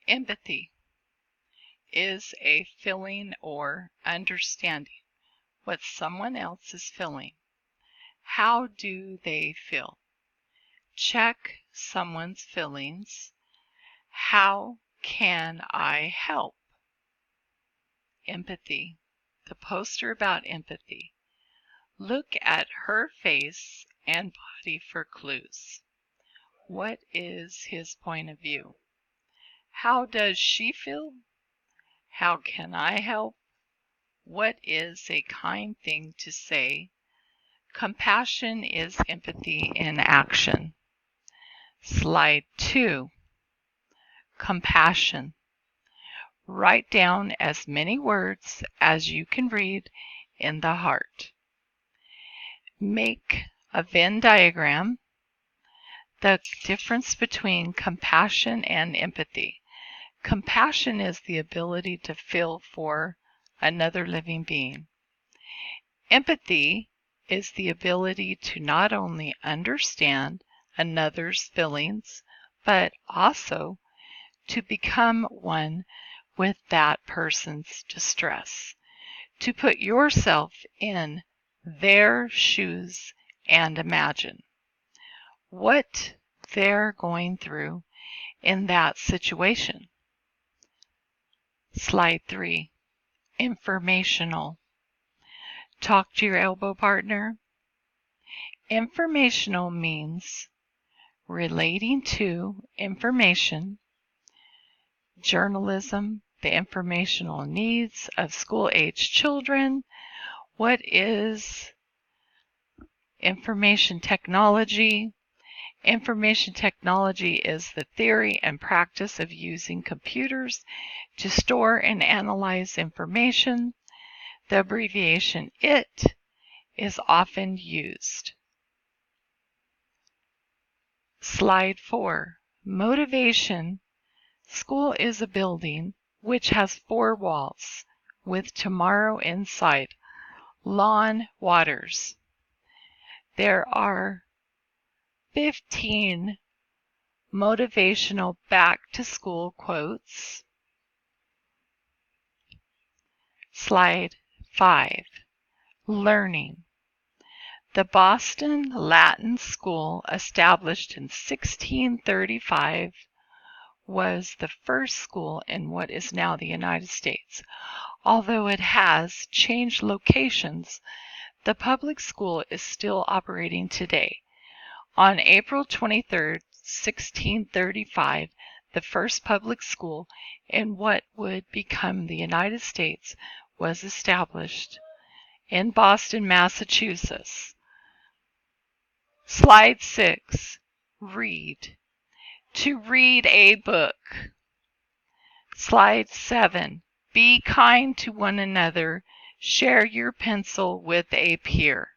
Empathy is a feeling or understanding what someone else is feeling. How do they feel? Check someone's feelings. How can I help? Empathy. The poster about empathy. Look at her face and body for clues. What is his point of view? How does she feel? How can I help? What is a kind thing to say? Compassion is empathy in action. Slide 2. Compassion. Write down as many words as you can read in the heart. Make a Venn diagram. The difference between compassion and empathy. Compassion is the ability to feel for another living being. Empathy is the ability to not only understand another's feelings, but also to become one with that person's distress, to put yourself in their shoes and imagine what they're going through in that situation. Slide 3. Informational. Talk to your elbow partner. Informational means relating to information, journalism, the informational needs of school-age children. What is information technology? Information technology is the theory and practice of using computers to store and analyze information. The abbreviation IT is often used. Slide 4. Motivation. School is a building which has 4 walls with tomorrow inside. Lawn waters. There are 15 motivational back-to-school quotes. Slide 5. Learning. The Boston Latin School, established in 1635, was the first school in what is now the United States. Although it has changed locations, the public school is still operating today. On April 23, 1635, the first public school in what would become the United States was established in Boston, Massachusetts. Slide 6. Read. To read a book. Slide 7. Be kind to one another. Share your pencil with a peer.